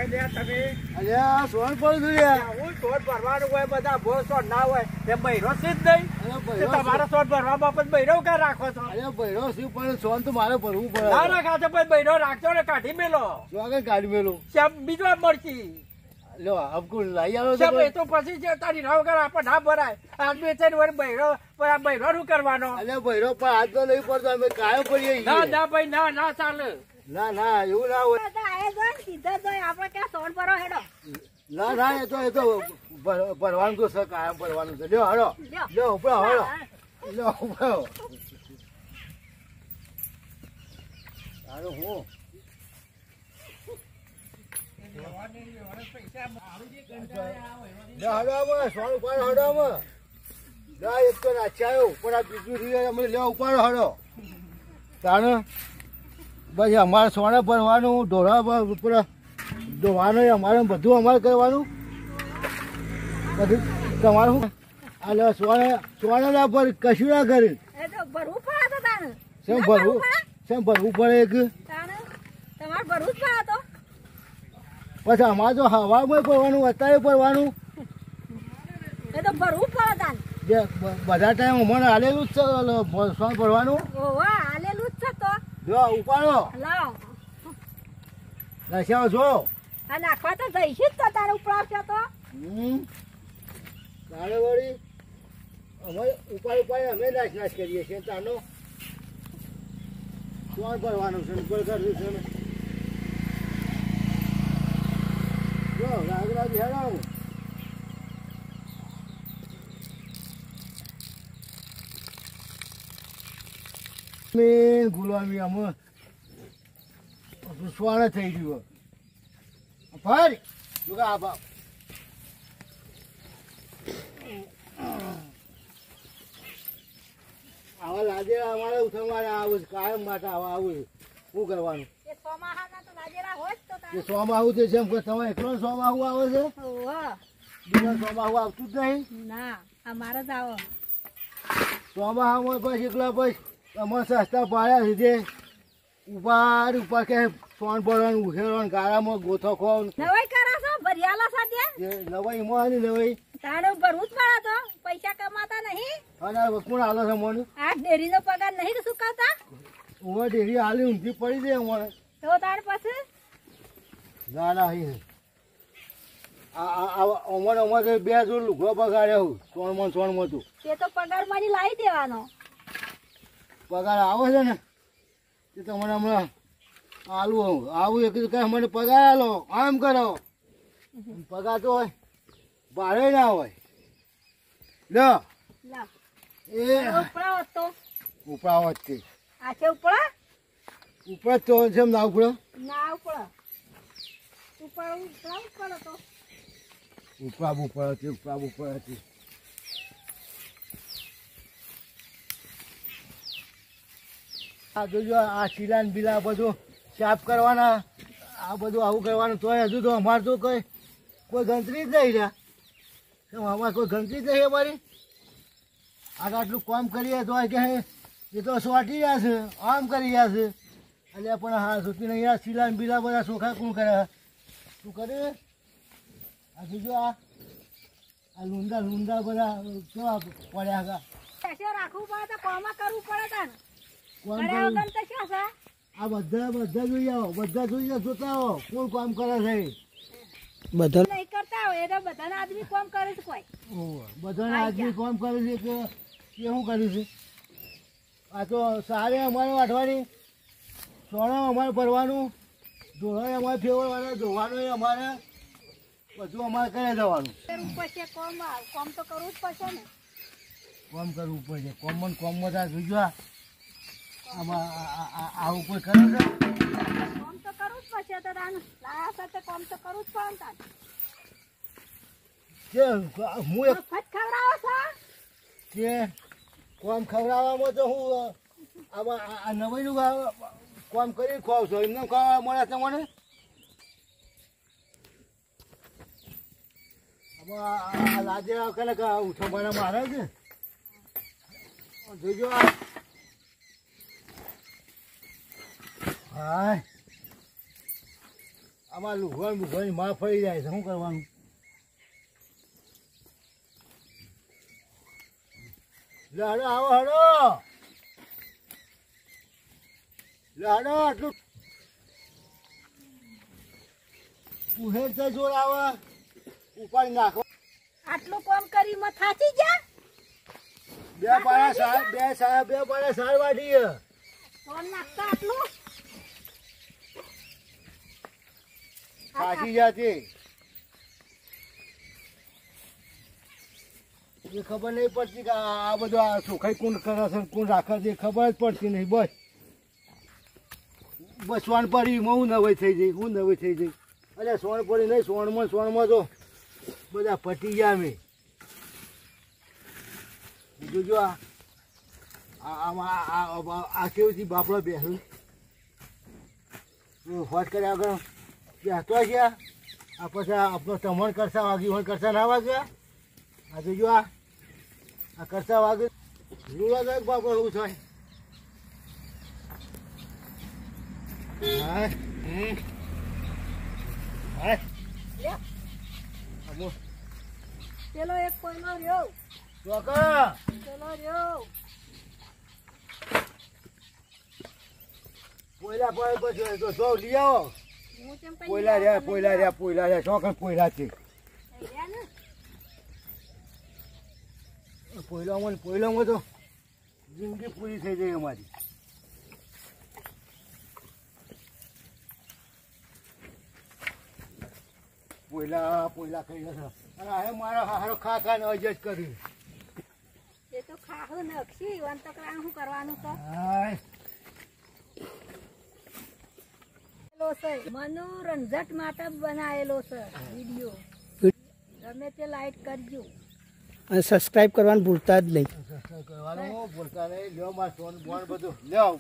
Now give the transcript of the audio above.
હોય લે તમે અલ્યા સોન પડું છું યાર હું શોધ ભરવાનું હોય બધા ભો શોધ ના હોય એ બૈરો છે જ નહીં તમારો શોધ ભરવા બાબત બૈરો કા રાખો છો અલ્યા બૈરો શું પણ સોન તો મારે ભરવું પડે ના રાખા તો પછી બૈરો રાખજો ને કાઢી મેલો શું આગળ કાઢી મેલું બીજો મરચી લો આપકું લઈ આવો એ તો પછી છે તારી ના વગર આપણે ના ભરાય આદમી છે ને બૈરો બૈરો શું કરવાનો અલ્યા બૈરો પણ હાથ તો નહીં પડતો અમે કાયો પડીએ ના ના ભાઈ ના ના ચાલે ના ના એવું ના હોય ના ના એ તો ભરવાનું તો છે કાયમ ભરવાનું છે લ્યો હળો લ્યો ઉપડો હળો લ્યો ઉપડો સારું હું હડો અમે સોનું ઉપાડો હડો અમે એક તો નાચી આવ્યો પણ આ બીજું રીએ અમે લ્યો ઉપાડો હડો તાણે પછી અમારે સોના ભરવાનું ઢોળા ઉપર ધોવાનું અમારે બધું અમારે કરવાનું બધું તમારું એટલે સોના ના ભર કશું ના કરી શેમ ભરવું પડે એક પછી અમારે તો હવામાં ભરવાનું અત્યારે ભરવાનું બધા ટાઈમ અમને હાલેલું જ છે સોન ભરવાનું જો ઉપાડો નશાઓ જો નાખવા તો જઈશું જ તારે ઉપડાવશે તો તારે વળી અમે ઉપાડ અમે નાશ કરીએ છીએ તાનો કોણ ભરવાનું છે ઉપર કરવું છે ને જો ગાગરા બિહાડાવું મેન ગુલામી અમે સ્વાણ થઈ ગયું ભાઈ જો કે આ બાપ આવા લાજે અમારે ઉઠાવવાને આવું કાયમ માટે આવું શું કરવાનું સોમાહું છે જેમ કે તમે એકલો સોમાહું આવે છે બીજા સોમાહું આવતું જ નહીં ના અમારે જ આવો સોમાહામાં પછી એકલા પછી અમારે સસ્તા પાડ્યા સીધે ઉપર કે સોન ભરવાનું ઉખેરવાનું ગાળામાં ગોથો ખોવાનું નવાઈ કરો છો ભરિયાલા સાથે નવાઈ મોની નવાઈ તારે ભરવું જ પડે તો પૈસા કમાતા નહીં અને કોણ હાલે છે મને આ ડેરીનો પગાર નહીં ચૂકવતા ઉમર ડેરી હાલી ઊંધી પડી દે અમારે તો તાર પછી ના ના અમારે બે જોડ લુગડો બગાડ્યો સોનમાં તું તે તો પગાર માંથી લાવી દેવાનો પગાર આવે છે ને તે તમને હમણાં આવું એક કઈ મને પગાર આલો આમ કરો પગાર તો હોય ભાડે ના હોય લો એ ઉપડા તો ઉપડાવત તે આ છે ઉપડા ઉપડ તો જેમ ના ઉપડો ના ઉપડા ઉપડાવું પડે તો ઉપડાવું પડે આ જોજો આ શીલા ને બીલા બધું સાફ કરવાના આ બધું આવું કરવાનું તોય હજુ તો અમારે તો કોઈ ગણતરી જ નહીં રહ્યા અમારે કોઈ ગણતરી જ નહીં અમારી આટલું કામ કરીએ તો કે એ તો સોટી રહ્યા છે આમ કરી રહ્યા છે એટલે પણ હા સુતી નહીં યાર શીલા ને બીલા બધા ચોખા કોણ કરે તું કરે આ જોજો આ લુંડા બધા કેવા પડ્યા હતા રાખવું પડે તો કોમાં કરવું પડે તાને આ બધા જોઈ આવો બધા જોઈ જોતા આવો કોણ કામ કરે છે બધા નહીં કરતા હોય એટલે બધાના આદમી કામ કરે છે કોઈ બધાના આદમી કામ કરે છે કે શું કર્યું છે આ તો સારે અમારે વાટવાની સોના અમારે ભરવાનું ઢોળા અમારે ફેરવવાના ધોવાનું અમારે બધું અમારે કરે જવાનું પછી કોમ તો કરવું જ પડશે ને કોમ કરવું પડશે કોમમાં ત્યાં જોજો આવું કોઈ કરે છે કોમ તો કરવું જ પડશે તો લાયા સાથે કોમ તો કરવું જ પડે કે હું એક ખવડાવો છો કે કોમ ખવડાવવામાં તો હું આમાં આ નવાઈનું કોમ કરી ખવાવ છો એમને ખાવા મળે તમને આમાં લાજે કલાક ઉઠો મને મારે છે જોજો હાય આમાં લુગવાની માં ફરી જાય છે શું કરવાનું? લે હડો આવો હડો લે હડો આટલું ઉહેર છે જોર આવે ઉપાડી નાખો. આટલું કામ કરી માં થાચી જા. બે પાડા સાર વાટી ફોન નાખતા આટલું ખાસી જાતી એ ખબર નહીં પડતી કે આ બધું આ ચોખાઈ કોણ કરે છે કોણ રાખે છે ખબર જ પડતી નહીં. બસ સોન પડી હું નવાઈ થઈ જઈ અરે સોન પડી નહીં સોનમાં તો બધા પટી ગયા અમે. બીજું જો આ કેવું બાપડો બેસું હોટ કર્યા આગળ બેસતો ગયા આ પછી આપણો ટમણ કરતા વાગ્યું કરતા ના વાગ્યા આ તો જો આ કરતા વાગે જોવા જાય બાપડો એવું થાય. પેલો એક કોઈનો રહ્યો ચોકા પેલો રહ્યો પોયલા પડે પછી તો સૌ લઈ આવો. હું તેમ કઈ પોયલા રહ્યા ચોકન પોયલા છે. રહ્યા ને પોયલામાં તો જિંદગી પૂરી થઈ જાય અમારી. પોયલા કહી જશે અને હવે મારો હારો ખાને અજજ કર્યું. એ તો ખાહું નક્ષી વંતકડા શું કરવાનું તો હાય મનોરંજન માટે બનાવેલો છે વિડીયો. ગમે તે લાઈક કરજો અને સબસ્ક્રાઇબ કરવાનું ભૂલતા જ નહીં. કરવાનું બોલતા નહીં. લ્યો માર સોન બોન બધું લ્યો.